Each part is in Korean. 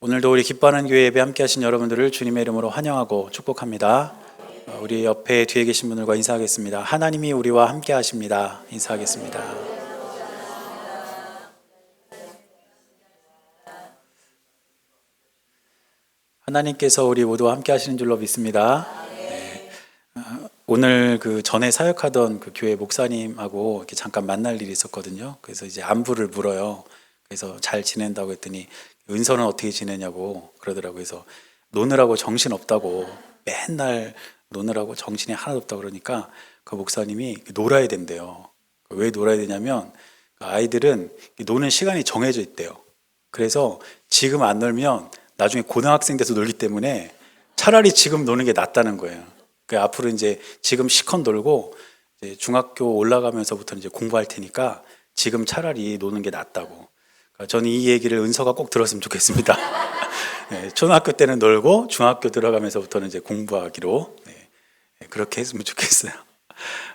오늘도 우리 기뻐하는 교회 예배 함께 하신 여러분들을 주님의 이름으로 환영하고 축복합니다. 우리 옆에 뒤에 계신 분들과 인사하겠습니다. 하나님이 우리와 함께 하십니다. 인사하겠습니다. 하나님께서 우리 모두와 함께 하시는 줄로 믿습니다. 네. 오늘 그 전에 사역하던 그 교회 목사님하고 이렇게 잠깐 만날 일이 있었거든요. 그래서 이제 안부를 물어요. 그래서 잘 지낸다고 했더니 은서는 어떻게 지내냐고 그러더라고요. 그래서 노느라고 정신 없다고, 맨날 노느라고 정신이 하나도 없다고 그러니까 그 목사님이 놀아야 된대요. 왜 놀아야 되냐면 아이들은 노는 시간이 정해져 있대요. 그래서 지금 안 놀면 나중에 고등학생 돼서 놀기 때문에 차라리 지금 노는 게 낫다는 거예요. 그러니까 앞으로 이제 지금 시컨 놀고 이제 중학교 올라가면서부터는 이제 공부할 테니까 지금 차라리 노는 게 낫다고. 저는 이 얘기를 은서가 꼭 들었으면 좋겠습니다. 네, 초등학교 때는 놀고 중학교 들어가면서부터는 이제 공부하기로 그렇게 했으면 좋겠어요.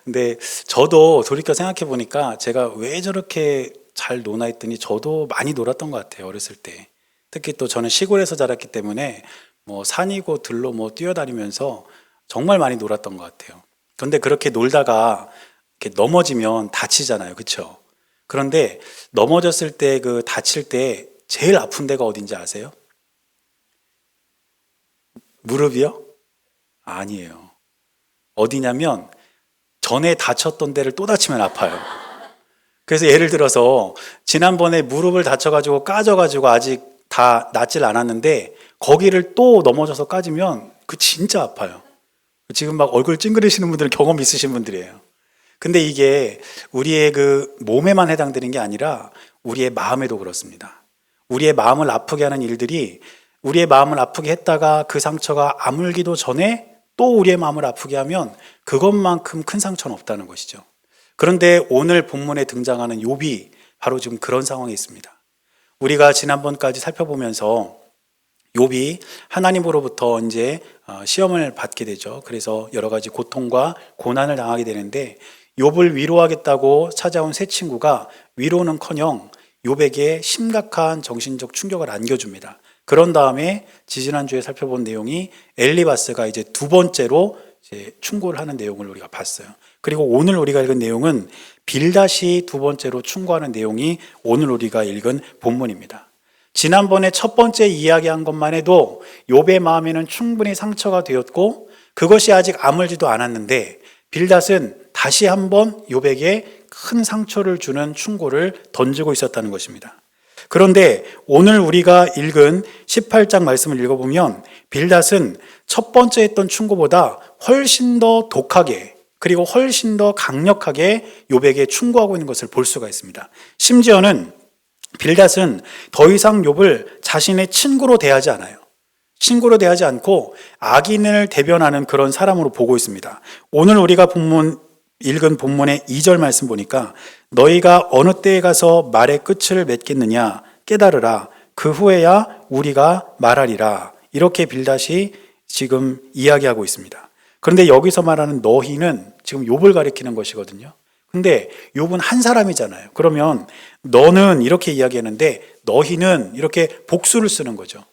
근데 저도 돌이켜 생각해 보니까 제가 왜 저렇게 잘 노나 했더니 저도 많이 놀았던 것 같아요. 어렸을 때. 특히 또 저는 시골에서 자랐기 때문에 뭐 산이고 들로 뭐 뛰어다니면서 정말 많이 놀았던 것 같아요. 그런데 그렇게 놀다가 이렇게 넘어지면 다치잖아요. 그렇죠? 그런데 넘어졌을 때 그 다칠 때 제일 아픈 데가 어딘지 아세요? 무릎이요? 아니에요. 어디냐면 전에 다쳤던 데를 또 다치면 아파요. 그래서 예를 들어서 지난번에 무릎을 다쳐가지고 까져가지고 아직 다 낫질 않았는데 거기를 또 넘어져서 까지면 그 진짜 아파요. 지금 막 얼굴 찡그리시는 분들은 경험 있으신 분들이에요. 근데 이게 우리의 그 몸에만 해당되는 게 아니라 우리의 마음에도 그렇습니다. 우리의 마음을 아프게 하는 일들이 우리의 마음을 아프게 했다가 그 상처가 아물기도 전에 또 우리의 마음을 아프게 하면 그것만큼 큰 상처는 없다는 것이죠. 그런데 오늘 본문에 등장하는 욥이 바로 지금 그런 상황에 있습니다. 우리가 지난번까지 살펴보면서 욥이 하나님으로부터 이제 시험을 받게 되죠. 그래서 여러 가지 고통과 고난을 당하게 되는데 욥을 위로하겠다고 찾아온 세 친구가 위로는커녕 욥에게 심각한 정신적 충격을 안겨줍니다. 그런 다음에 지지난주에 살펴본 내용이 엘리바스가 이제 두 번째로 이제 충고를 하는 내용을 우리가 봤어요. 그리고 오늘 우리가 읽은 내용은 빌닷이 두 번째로 충고하는 내용이 오늘 우리가 읽은 본문입니다. 지난번에 첫 번째 이야기한 것만 해도 욥의 마음에는 충분히 상처가 되었고 그것이 아직 아물지도 않았는데 빌닷은 다시 한번 욥에게 큰 상처를 주는 충고를 던지고 있었다는 것입니다. 그런데 오늘 우리가 읽은 18장 말씀을 읽어보면 빌닷은 첫 번째 했던 충고보다 훨씬 더 독하게 그리고 훨씬 더 강력하게 욥에게 충고하고 있는 것을 볼 수가 있습니다. 심지어는 빌닷은 더 이상 욥을 자신의 친구로 대하지 않아요. 친구로 대하지 않고 악인을 대변하는 그런 사람으로 보고 있습니다. 오늘 우리가 읽은 본문의 2절 말씀 보니까 너희가 어느 때에 가서 말의 끝을 맺겠느냐 깨달으라 그 후에야 우리가 말하리라 이렇게 빌닷이 지금 이야기하고 있습니다. 그런데 여기서 말하는 너희는 지금 욥을 가리키는 것이거든요. 근데 욥은 한 사람이잖아요. 그러면 너는 이렇게 이야기하는데 너희는 이렇게 복수를 쓰는 거죠.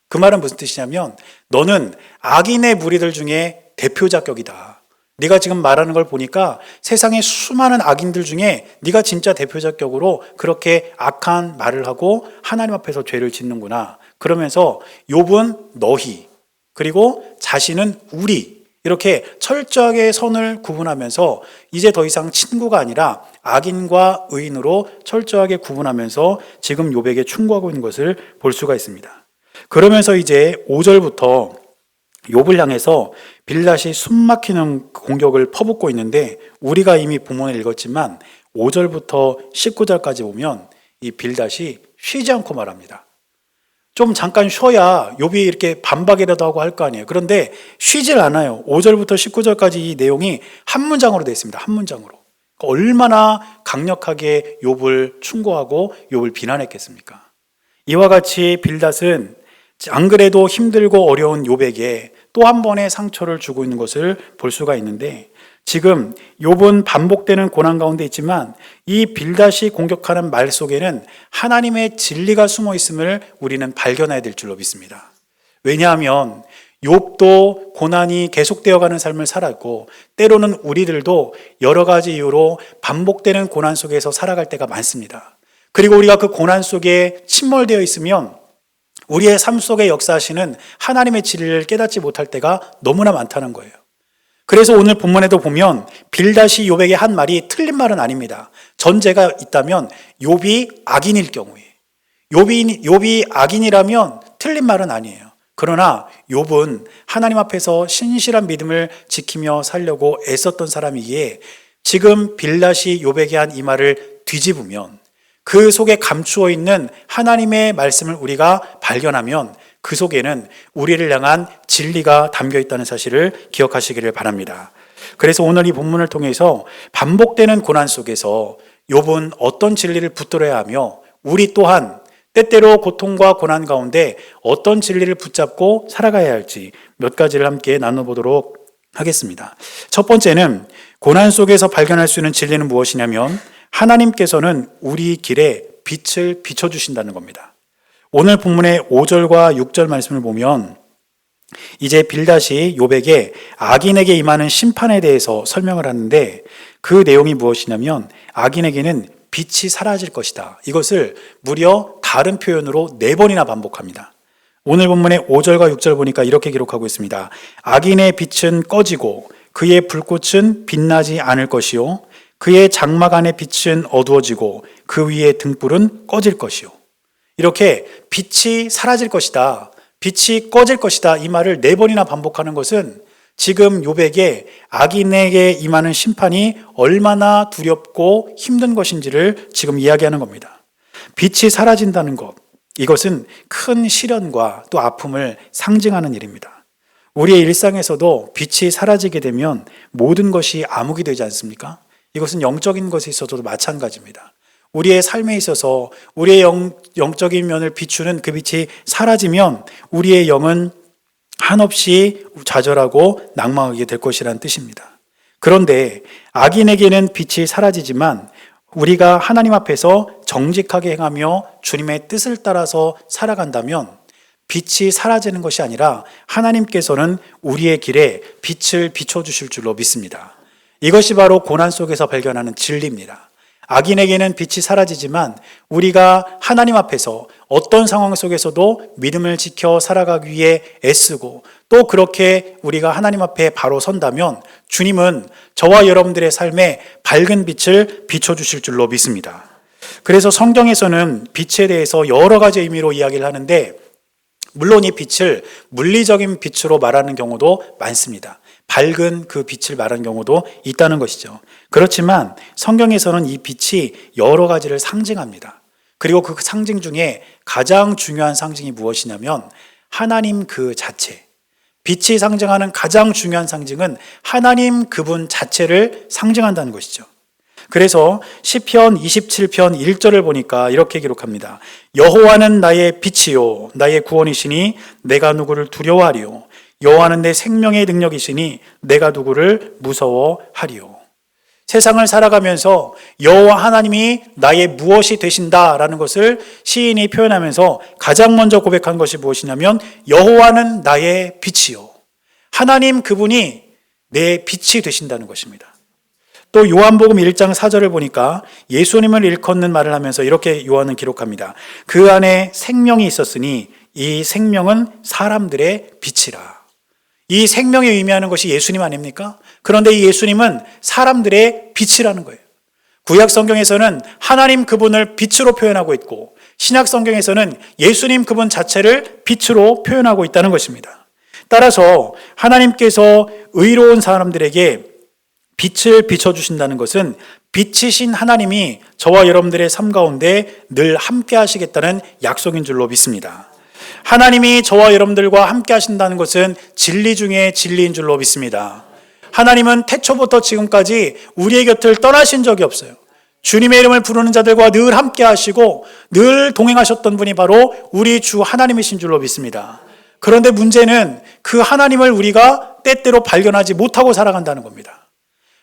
그 말은 무슨 뜻이냐면 너는 악인의 무리들 중에 대표자격이다. 네가 지금 말하는 걸 보니까 세상의 수많은 악인들 중에 네가 진짜 대표자격으로 그렇게 악한 말을 하고 하나님 앞에서 죄를 짓는구나. 그러면서 욥은 너희 그리고 자신은 우리 이렇게 철저하게 선을 구분하면서 이제 더 이상 친구가 아니라 악인과 의인으로 철저하게 구분하면서 지금 욥에게 충고하고 있는 것을 볼 수가 있습니다. 그러면서 이제 5절부터 욥을 향해서 빌닷이 숨막히는 공격을 퍼붓고 있는데 우리가 이미 본문을 읽었지만 5절부터 19절까지 보면 이 빌닷이 쉬지 않고 말합니다. 좀 잠깐 쉬어야 욥이 이렇게 반박이라도 하고 할 거 아니에요. 그런데 쉬질 않아요. 5절부터 19절까지 이 내용이 한 문장으로 되어 있습니다. 한 문장으로. 얼마나 강력하게 욥을 충고하고 욥을 비난했겠습니까? 이와 같이 빌닷은 안 그래도 힘들고 어려운 욥에게 또 한 번의 상처를 주고 있는 것을 볼 수가 있는데 지금 욥은 반복되는 고난 가운데 있지만 이 빌닷이 공격하는 말 속에는 하나님의 진리가 숨어 있음을 우리는 발견해야 될 줄로 믿습니다. 왜냐하면 욥도 고난이 계속되어 가는 삶을 살았고 때로는 우리들도 여러 가지 이유로 반복되는 고난 속에서 살아갈 때가 많습니다. 그리고 우리가 그 고난 속에 침몰되어 있으면 우리의 삶 속에 역사하시는 하나님의 진리를 깨닫지 못할 때가 너무나 많다는 거예요. 그래서 오늘 본문에도 보면 빌닷이 욥에게 한 말이 틀린 말은 아닙니다. 전제가 있다면 욥이 악인일 경우에 욥이 악인이라면 틀린 말은 아니에요. 그러나 욥은 하나님 앞에서 신실한 믿음을 지키며 살려고 애썼던 사람이기에 지금 빌닷이 욥에게 한 이 말을 뒤집으면 그 속에 감추어 있는 하나님의 말씀을 우리가 발견하면 그 속에는 우리를 향한 진리가 담겨 있다는 사실을 기억하시기를 바랍니다. 그래서 오늘 이 본문을 통해서 반복되는 고난 속에서 욥은 어떤 진리를 붙들어야 하며 우리 또한 때때로 고통과 고난 가운데 어떤 진리를 붙잡고 살아가야 할지 몇 가지를 함께 나눠보도록 하겠습니다. 첫 번째는 고난 속에서 발견할 수 있는 진리는 무엇이냐면 하나님께서는 우리 길에 빛을 비춰주신다는 겁니다. 오늘 본문의 5절과 6절 말씀을 보면 이제 빌닷이 욥에게 악인에게 임하는 심판에 대해서 설명을 하는데 그 내용이 무엇이냐면 악인에게는 빛이 사라질 것이다. 이것을 무려 다른 표현으로 4번이나 반복합니다. 오늘 본문의 5절과 6절 보니까 이렇게 기록하고 있습니다. 악인의 빛은 꺼지고 그의 불꽃은 빛나지 않을 것이요 그의 장막 안의 빛은 어두워지고 그 위에 등불은 꺼질 것이요. 이렇게 빛이 사라질 것이다. 빛이 꺼질 것이다. 이 말을 4번이나 반복하는 것은 지금 욥에게 악인에게 임하는 심판이 얼마나 두렵고 힘든 것인지를 지금 이야기하는 겁니다. 빛이 사라진다는 것, 이것은 큰 시련과 또 아픔을 상징하는 일입니다. 우리의 일상에서도 빛이 사라지게 되면 모든 것이 암흑이 되지 않습니까? 이것은 영적인 것에 있어서도 마찬가지입니다. 우리의 삶에 있어서 우리의 영적인 면을 비추는 그 빛이 사라지면 우리의 영은 한없이 좌절하고 낭망하게 될 것이라는 뜻입니다. 그런데 악인에게는 빛이 사라지지만 우리가 하나님 앞에서 정직하게 행하며 주님의 뜻을 따라서 살아간다면 빛이 사라지는 것이 아니라 하나님께서는 우리의 길에 빛을 비춰주실 줄로 믿습니다. 이것이 바로 고난 속에서 발견하는 진리입니다. 악인에게는 빛이 사라지지만 우리가 하나님 앞에서 어떤 상황 속에서도 믿음을 지켜 살아가기 위해 애쓰고 또 그렇게 우리가 하나님 앞에 바로 선다면 주님은 저와 여러분들의 삶에 밝은 빛을 비춰주실 줄로 믿습니다. 그래서 성경에서는 빛에 대해서 여러 가지 의미로 이야기를 하는데 물론 이 빛을 물리적인 빛으로 말하는 경우도 많습니다. 밝은 그 빛을 말하는 경우도 있다는 것이죠. 그렇지만 성경에서는 이 빛이 여러 가지를 상징합니다. 그리고 그 상징 중에 가장 중요한 상징이 무엇이냐면 하나님 그 자체. 빛이 상징하는 가장 중요한 상징은 하나님 그분 자체를 상징한다는 것이죠. 그래서 시편 27편 1절을 보니까 이렇게 기록합니다. 여호와는 나의 빛이요 나의 구원이시니 내가 누구를 두려워하리요 여호와는 내 생명의 능력이시니 내가 누구를 무서워하리요. 세상을 살아가면서 여호와 하나님이 나의 무엇이 되신다라는 것을 시인이 표현하면서 가장 먼저 고백한 것이 무엇이냐면 여호와는 나의 빛이요. 하나님 그분이 내 빛이 되신다는 것입니다. 또 요한복음 1장 4절을 보니까 예수님을 일컫는 말을 하면서 이렇게 요한은 기록합니다. 그 안에 생명이 있었으니 이 생명은 사람들의 빛이라. 이 생명에 의미하는 것이 예수님 아닙니까? 그런데 이 예수님은 사람들의 빛이라는 거예요. 구약 성경에서는 하나님 그분을 빛으로 표현하고 있고 신약 성경에서는 예수님 그분 자체를 빛으로 표현하고 있다는 것입니다. 따라서 하나님께서 의로운 사람들에게 빛을 비춰주신다는 것은 빛이신 하나님이 저와 여러분들의 삶 가운데 늘 함께 하시겠다는 약속인 줄로 믿습니다. 하나님이 저와 여러분들과 함께 하신다는 것은 진리 중에 진리인 줄로 믿습니다. 하나님은 태초부터 지금까지 우리의 곁을 떠나신 적이 없어요. 주님의 이름을 부르는 자들과 늘 함께 하시고 늘 동행하셨던 분이 바로 우리 주 하나님이신 줄로 믿습니다. 그런데 문제는 그 하나님을 우리가 때때로 발견하지 못하고 살아간다는 겁니다.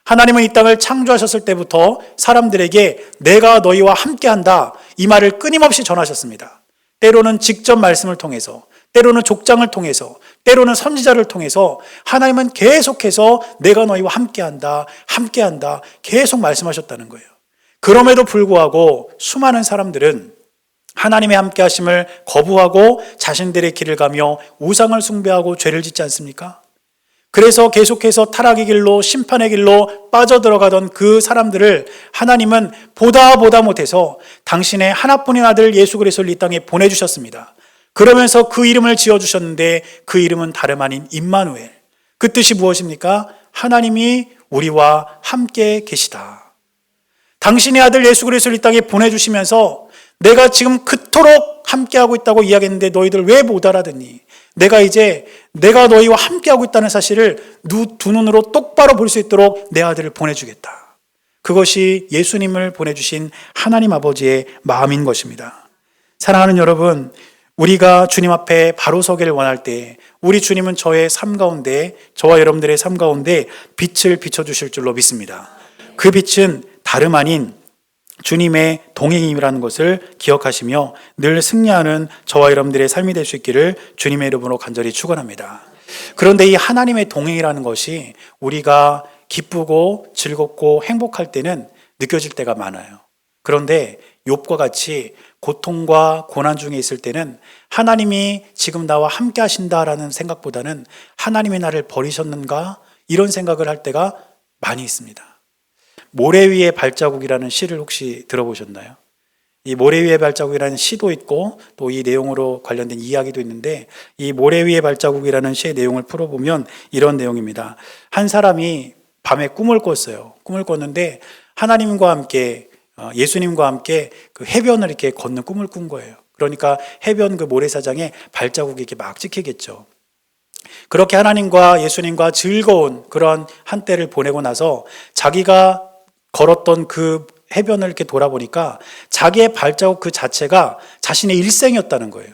하나님은 이 땅을 창조하셨을 때부터 사람들에게 내가 너희와 함께한다, 이 말을 끊임없이 전하셨습니다. 때로는 직접 말씀을 통해서, 때로는 족장을 통해서, 때로는 선지자를 통해서 하나님은 계속해서 내가 너희와 함께한다, 함께한다 계속 말씀하셨다는 거예요. 그럼에도 불구하고 수많은 사람들은 하나님의 함께하심을 거부하고 자신들의 길을 가며 우상을 숭배하고 죄를 짓지 않습니까? 그래서 계속해서 타락의 길로, 심판의 길로 빠져들어가던 그 사람들을 하나님은 보다 못해서 당신의 하나뿐인 아들 예수 그리스도를 이 땅에 보내주셨습니다. 그러면서 그 이름을 지어주셨는데 그 이름은 다름 아닌 임마누엘. 그 뜻이 무엇입니까? 하나님이 우리와 함께 계시다. 당신의 아들 예수 그리스도를 이 땅에 보내주시면서 내가 지금 그토록 함께하고 있다고 이야기했는데 너희들 왜 못 알아듣니? 내가 너희와 함께하고 있다는 사실을 두 눈으로 똑바로 볼 수 있도록 내 아들을 보내주겠다. 그것이 예수님을 보내주신 하나님 아버지의 마음인 것입니다. 사랑하는 여러분, 우리가 주님 앞에 바로 서기를 원할 때 우리 주님은 저의 삶 가운데, 저와 여러분들의 삶 가운데 빛을 비춰주실 줄로 믿습니다. 그 빛은 다름 아닌 주님의 동행임이라는 것을 기억하시며 늘 승리하는 저와 여러분들의 삶이 될 수 있기를 주님의 이름으로 간절히 축원합니다. 그런데 이 하나님의 동행이라는 것이 우리가 기쁘고 즐겁고 행복할 때는 느껴질 때가 많아요. 그런데 욥과 같이 고통과 고난 중에 있을 때는 하나님이 지금 나와 함께 하신다라는 생각보다는 하나님이 나를 버리셨는가, 이런 생각을 할 때가 많이 있습니다. 모래 위의 발자국이라는 시를 혹시 들어보셨나요? 이 모래 위의 발자국이라는 시도 있고 또 이 내용으로 관련된 이야기도 있는데, 이 모래 위의 발자국이라는 시의 내용을 풀어보면 이런 내용입니다. 한 사람이 밤에 꿈을 꿨어요. 꿈을 꿨는데 하나님과 함께, 예수님과 함께 그 해변을 이렇게 걷는 꿈을 꾼 거예요. 그러니까 해변 그 모래사장에 발자국이 이렇게 막 찍히겠죠. 그렇게 하나님과 예수님과 즐거운 그런 한때를 보내고 나서 자기가 걸었던 그 해변을 이렇게 돌아보니까 자기의 발자국 그 자체가 자신의 일생이었다는 거예요.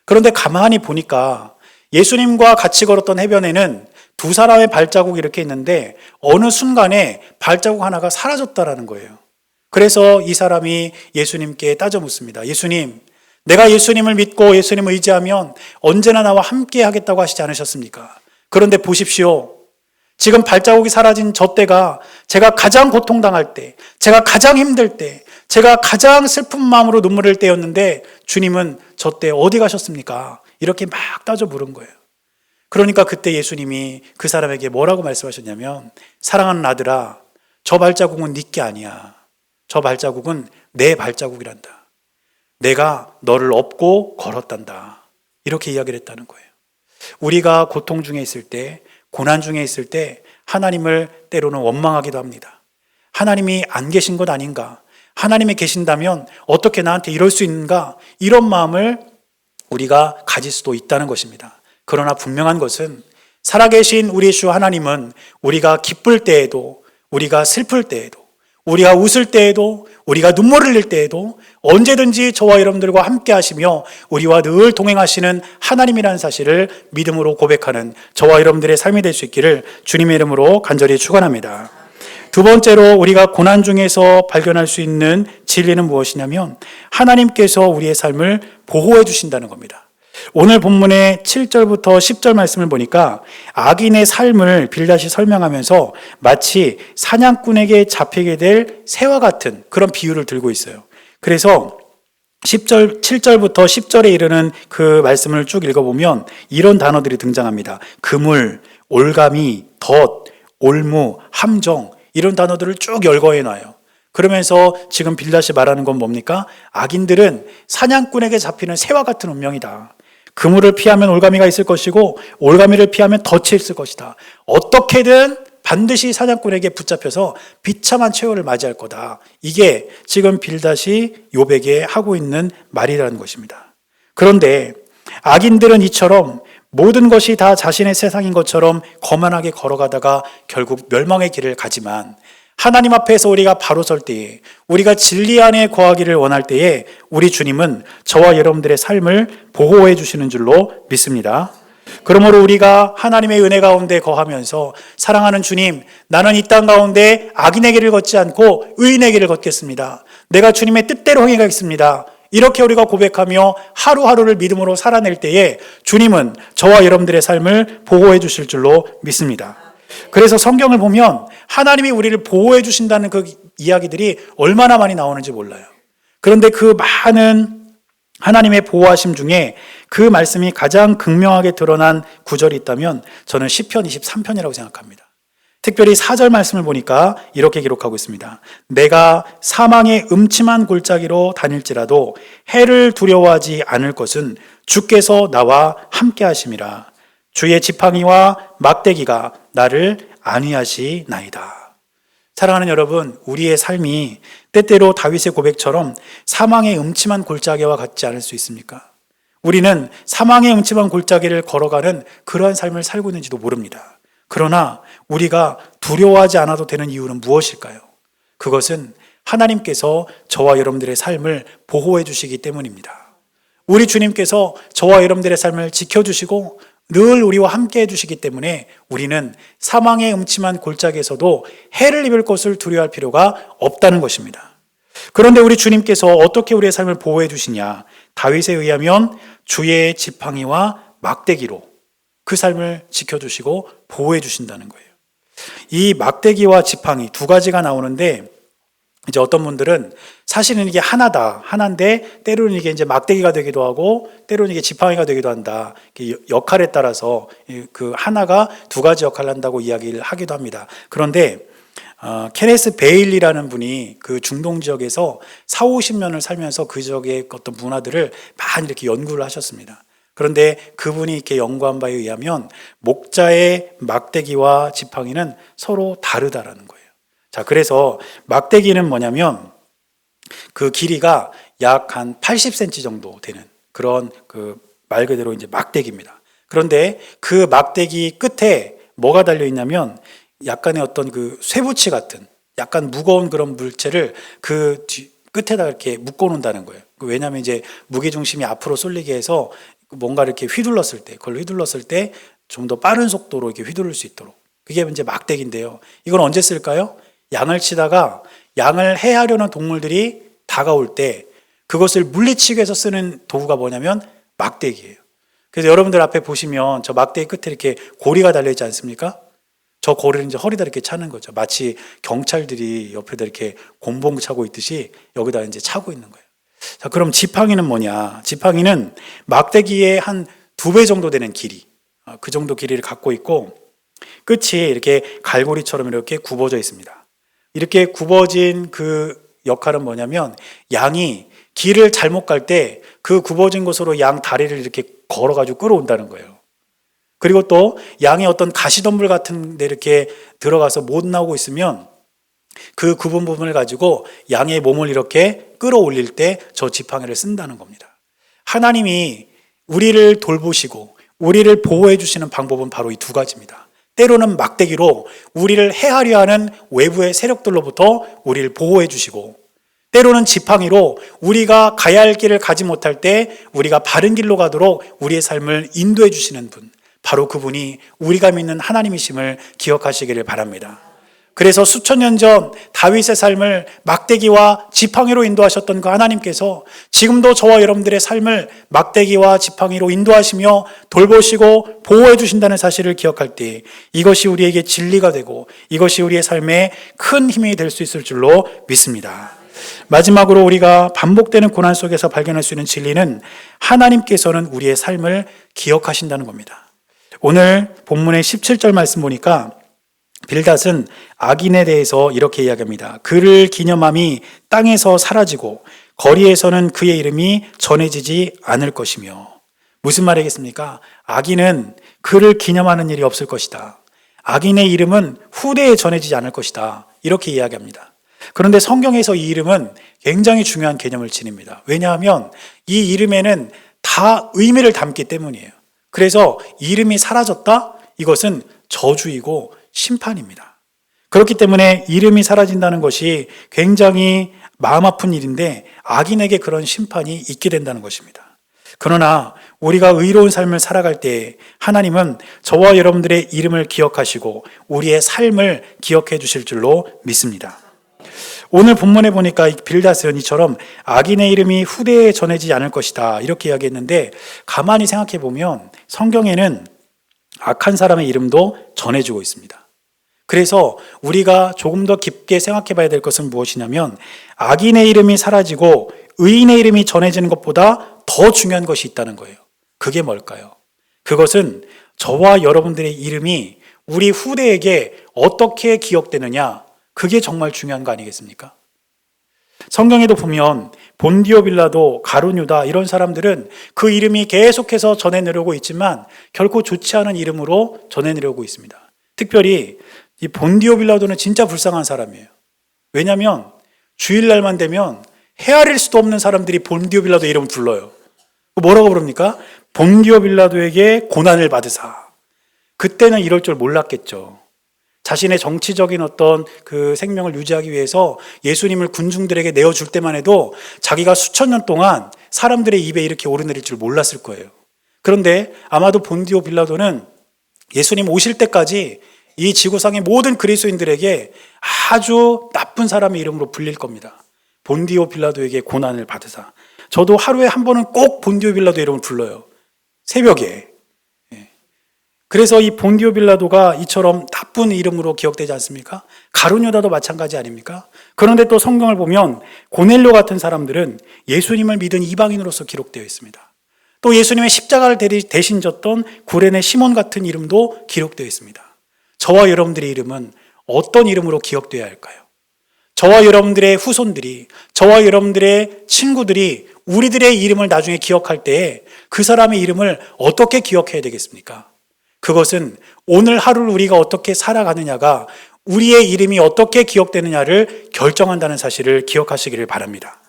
그런데 가만히 보니까 예수님과 같이 걸었던 해변에는 두 사람의 발자국이 이렇게 있는데 어느 순간에 발자국 하나가 사라졌다라는 거예요. 그래서 이 사람이 예수님께 따져 묻습니다. 예수님, 내가 예수님을 믿고 예수님을 의지하면 언제나 나와 함께 하겠다고 하시지 않으셨습니까? 그런데 보십시오. 지금 발자국이 사라진 저 때가 제가 가장 고통당할 때, 제가 가장 힘들 때, 제가 가장 슬픈 마음으로 눈물을 흘릴 때였는데 주님은 저 때 어디 가셨습니까? 이렇게 막 따져 물은 거예요. 그러니까 그때 예수님이 그 사람에게 뭐라고 말씀하셨냐면, 사랑하는 아들아, 저 발자국은 네 게 아니야. 저 발자국은 내 발자국이란다. 내가 너를 업고 걸었단다. 이렇게 이야기를 했다는 거예요. 우리가 고통 중에 있을 때, 고난 중에 있을 때 하나님을 때로는 원망하기도 합니다. 하나님이 안 계신 것 아닌가? 하나님이 계신다면 어떻게 나한테 이럴 수 있는가? 이런 마음을 우리가 가질 수도 있다는 것입니다. 그러나 분명한 것은 살아계신 우리 주 하나님은 우리가 기쁠 때에도, 우리가 슬플 때에도, 우리가 웃을 때에도, 우리가 눈물을 흘릴 때에도 언제든지 저와 여러분들과 함께 하시며 우리와 늘 동행하시는 하나님이라는 사실을 믿음으로 고백하는 저와 여러분들의 삶이 될 수 있기를 주님의 이름으로 간절히 축원합니다. 두 번째로 우리가 고난 중에서 발견할 수 있는 진리는 무엇이냐면 하나님께서 우리의 삶을 보호해 주신다는 겁니다. 오늘 본문의 7절부터 10절 말씀을 보니까 악인의 삶을 빌닷이 설명하면서 마치 사냥꾼에게 잡히게 될 새와 같은 그런 비유를 들고 있어요. 그래서 7절부터 10절에 이르는 그 말씀을 쭉 읽어보면 이런 단어들이 등장합니다. 그물, 올가미, 덫, 올무, 함정, 이런 단어들을 쭉 열거해 놔요. 그러면서 지금 빌닷이 말하는 건 뭡니까? 악인들은 사냥꾼에게 잡히는 새와 같은 운명이다. 그물을 피하면 올가미가 있을 것이고 올가미를 피하면 덫이 있을 것이다. 어떻게든 반드시 사냥꾼에게 붙잡혀서 비참한 최후를 맞이할 거다. 이게 지금 빌닷이 욥에게 하고 있는 말이라는 것입니다. 그런데 악인들은 이처럼 모든 것이 다 자신의 세상인 것처럼 거만하게 걸어가다가 결국 멸망의 길을 가지만 하나님 앞에서 우리가 바로 설 때에, 우리가 진리 안에 거하기를 원할 때에 우리 주님은 저와 여러분들의 삶을 보호해 주시는 줄로 믿습니다. 그러므로 우리가 하나님의 은혜 가운데 거하면서 사랑하는 주님, 나는 이 땅 가운데 악인의 길을 걷지 않고 의인의 길을 걷겠습니다. 내가 주님의 뜻대로 행하겠습니다. 이렇게 우리가 고백하며 하루하루를 믿음으로 살아낼 때에 주님은 저와 여러분들의 삶을 보호해 주실 줄로 믿습니다. 그래서 성경을 보면 하나님이 우리를 보호해 주신다는 그 이야기들이 얼마나 많이 나오는지 몰라요. 그런데 그 많은 하나님의 보호하심 중에 그 말씀이 가장 극명하게 드러난 구절이 있다면 저는 시편 23편이라고 생각합니다. 특별히 4절 말씀을 보니까 이렇게 기록하고 있습니다. 내가 사망의 음침한 골짜기로 다닐지라도 해를 두려워하지 않을 것은 주께서 나와 함께 하심이라. 주의 지팡이와 막대기가 나를 안위하시나이다. 사랑하는 여러분, 우리의 삶이 때때로 다윗의 고백처럼 사망의 음침한 골짜기와 같지 않을 수 있습니까? 우리는 사망의 음침한 골짜기를 걸어가는 그러한 삶을 살고 있는지도 모릅니다. 그러나 우리가 두려워하지 않아도 되는 이유는 무엇일까요? 그것은 하나님께서 저와 여러분들의 삶을 보호해 주시기 때문입니다. 우리 주님께서 저와 여러분들의 삶을 지켜주시고 늘 우리와 함께 해주시기 때문에 우리는 사망의 음침한 골짜기에서도 해를 입을 것을 두려워할 필요가 없다는 것입니다. 그런데 우리 주님께서 어떻게 우리의 삶을 보호해 주시냐? 다윗에 의하면 주의 지팡이와 막대기로 그 삶을 지켜주시고 보호해 주신다는 거예요. 이 막대기와 지팡이 두 가지가 나오는데 이제 어떤 분들은 사실은 이게 하나인데 때로는 이게 이제 막대기가 되기도 하고 때로는 이게 지팡이가 되기도 한다. 역할에 따라서 그 하나가 두 가지 역할을 한다고 이야기를 하기도 합니다. 그런데 케네스 베일리라는 분이 그 중동 지역에서 40-50년을 살면서 그 지역의 어떤 문화들을 많이 이렇게 연구를 하셨습니다. 그런데 그분이 이렇게 연구한 바에 의하면 목자의 막대기와 지팡이는 서로 다르다라는 거예요. 자, 그래서 막대기는 뭐냐면 그 길이가 약 한 80cm 정도 되는 그런 그 말 그대로 이제 막대기입니다. 그런데 그 막대기 끝에 뭐가 달려 있냐면 약간의 어떤 그 쇠붙이 같은 약간 무거운 그런 물체를 그 끝에다 이렇게 묶어 놓는다는 거예요. 왜냐하면 이제 무게 중심이 앞으로 쏠리게 해서 뭔가 이렇게 그걸 휘둘렀을 때 좀 더 빠른 속도로 이렇게 휘두를 수 있도록. 그게 이제 막대기인데요. 이건 언제 쓸까요? 양을 치다가 양을 해하려는 동물들이 다가올 때 그것을 물리치기 위해서 쓰는 도구가 뭐냐면 막대기예요. 그래서 여러분들 앞에 보시면 저 막대기 끝에 이렇게 고리가 달려있지 않습니까? 저 고리를 이제 허리다 이렇게 차는 거죠. 마치 경찰들이 옆에다 이렇게 곤봉 차고 있듯이 여기다 이제 차고 있는 거예요. 자, 그럼 지팡이는 뭐냐? 지팡이는 막대기의 한 2배 정도 되는 길이, 그 정도 길이를 갖고 있고 끝이 이렇게 갈고리처럼 이렇게 굽어져 있습니다. 이렇게 굽어진 그 역할은 뭐냐면 양이 길을 잘못 갈 때 그 굽어진 곳으로 양 다리를 이렇게 걸어가지고 끌어온다는 거예요. 그리고 또 양이 어떤 가시덤불 같은 데 이렇게 들어가서 못 나오고 있으면 그 굽은 부분을 가지고 양의 몸을 이렇게 끌어올릴 때 저 지팡이를 쓴다는 겁니다. 하나님이 우리를 돌보시고 우리를 보호해 주시는 방법은 바로 이 두 가지입니다. 때로는 막대기로 우리를 해하려 하는 외부의 세력들로부터 우리를 보호해 주시고 때로는 지팡이로 우리가 가야 할 길을 가지 못할 때 우리가 바른 길로 가도록 우리의 삶을 인도해 주시는 분, 바로 그분이 우리가 믿는 하나님이심을 기억하시기를 바랍니다. 그래서 수천 년 전 다윗의 삶을 막대기와 지팡이로 인도하셨던 그 하나님께서 지금도 저와 여러분들의 삶을 막대기와 지팡이로 인도하시며 돌보시고 보호해 주신다는 사실을 기억할 때 이것이 우리에게 진리가 되고 이것이 우리의 삶에 큰 힘이 될 수 있을 줄로 믿습니다. 마지막으로 우리가 반복되는 고난 속에서 발견할 수 있는 진리는 하나님께서는 우리의 삶을 기억하신다는 겁니다. 오늘 본문의 17절 말씀 보니까 빌닷은 악인에 대해서 이렇게 이야기합니다. 그를 기념함이 땅에서 사라지고 거리에서는 그의 이름이 전해지지 않을 것이며. 무슨 말이겠습니까? 악인은 그를 기념하는 일이 없을 것이다. 악인의 이름은 후대에 전해지지 않을 것이다. 이렇게 이야기합니다. 그런데 성경에서 이 이름은 굉장히 중요한 개념을 지닙니다. 왜냐하면 이 이름에는 다 의미를 담기 때문이에요. 그래서 이름이 사라졌다? 이것은 저주이고 심판입니다. 그렇기 때문에 이름이 사라진다는 것이 굉장히 마음 아픈 일인데 악인에게 그런 심판이 있게 된다는 것입니다. 그러나 우리가 의로운 삶을 살아갈 때 하나님은 저와 여러분들의 이름을 기억하시고 우리의 삶을 기억해 주실 줄로 믿습니다. 오늘 본문에 보니까 빌닷은 이처럼 악인의 이름이 후대에 전해지지 않을 것이다 이렇게 이야기했는데, 가만히 생각해 보면 성경에는 악한 사람의 이름도 전해지고 있습니다. 그래서 우리가 조금 더 깊게 생각해 봐야 될 것은 무엇이냐면, 악인의 이름이 사라지고 의인의 이름이 전해지는 것보다 더 중요한 것이 있다는 거예요. 그게 뭘까요? 그것은 저와 여러분들의 이름이 우리 후대에게 어떻게 기억되느냐, 그게 정말 중요한 거 아니겠습니까? 성경에도 보면 본디오 빌라도, 가룟 유다 이런 사람들은 그 이름이 계속해서 전해내려고 있지만 결코 좋지 않은 이름으로 전해내려고 있습니다. 특별히 이 본디오 빌라도는 진짜 불쌍한 사람이에요. 왜냐하면 주일날만 되면 헤아릴 수도 없는 사람들이 본디오 빌라도 이름을 불러요. 뭐라고 부릅니까? 본디오 빌라도에게 고난을 받으사. 그때는 이럴 줄 몰랐겠죠. 자신의 정치적인 어떤 그 생명을 유지하기 위해서 예수님을 군중들에게 내어줄 때만 해도 자기가 수천 년 동안 사람들의 입에 이렇게 오르내릴 줄 몰랐을 거예요. 그런데 아마도 본디오 빌라도는 예수님 오실 때까지 이 지구상의 모든 그리스도인들에게 아주 나쁜 사람의 이름으로 불릴 겁니다. 본디오 빌라도에게 고난을 받으사. 저도 하루에 한 번은 꼭 본디오 빌라도 이름을 불러요. 새벽에. 그래서 이 본디오 빌라도가 이처럼 나쁜 이름으로 기억되지 않습니까? 가룟 유다도 마찬가지 아닙니까? 그런데 또 성경을 보면 고넬료 같은 사람들은 예수님을 믿은 이방인으로서 기록되어 있습니다. 또 예수님의 십자가를 대신 졌던 구레네 시몬 같은 이름도 기록되어 있습니다. 저와 여러분들의 이름은 어떤 이름으로 기억되어야 할까요? 저와 여러분들의 후손들이, 저와 여러분들의 친구들이 우리들의 이름을 나중에 기억할 때 그 사람의 이름을 어떻게 기억해야 되겠습니까? 그것은 오늘 하루를 우리가 어떻게 살아가느냐가 우리의 이름이 어떻게 기억되느냐를 결정한다는 사실을 기억하시기를 바랍니다.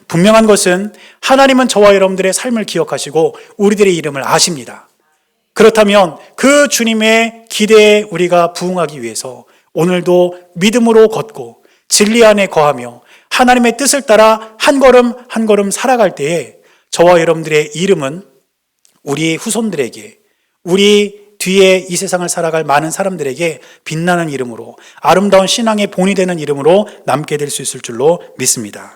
분명한 것은 하나님은 저와 여러분들의 삶을 기억하시고 우리들의 이름을 아십니다. 그렇다면 그 주님의 기대에 우리가 부응하기 위해서 오늘도 믿음으로 걷고 진리 안에 거하며 하나님의 뜻을 따라 한 걸음 한 걸음 살아갈 때에 저와 여러분들의 이름은 우리 후손들에게, 우리 뒤에 이 세상을 살아갈 많은 사람들에게 빛나는 이름으로, 아름다운 신앙의 본이 되는 이름으로 남게 될 수 있을 줄로 믿습니다.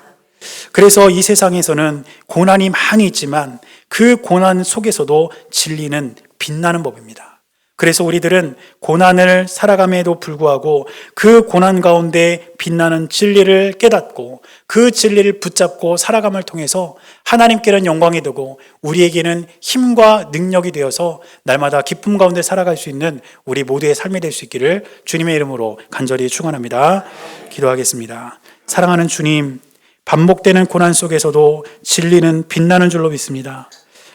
그래서 이 세상에서는 고난이 많이 있지만 그 고난 속에서도 진리는 빛나는 법입니다. 그래서 우리들은 고난을 살아감에도 불구하고 그 고난 가운데 빛나는 진리를 깨닫고 그 진리를 붙잡고 살아감을 통해서 하나님께는 영광이 되고 우리에게는 힘과 능력이 되어서 날마다 기쁨 가운데 살아갈 수 있는 우리 모두의 삶이 될 수 있기를 주님의 이름으로 간절히 축원합니다. 기도하겠습니다. 사랑하는 주님, 반복되는 고난 속에서도 진리는 빛나는 줄로 믿습니다.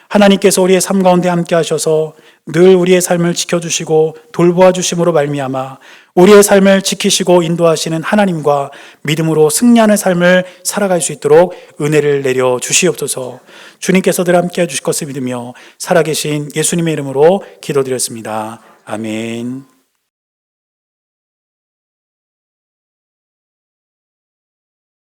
하나님께서 우리의 삶 가운데 함께 하셔서 늘 우리의 삶을 지켜주시고 돌보아 주심으로 말미암아 우리의 삶을 지키시고 인도하시는 하나님과 믿음으로 승리하는 삶을 살아갈 수 있도록 은혜를 내려 주시옵소서. 주님께서 늘 함께 해주실 것을 믿으며 살아계신 예수님의 이름으로 기도드렸습니다. 아멘.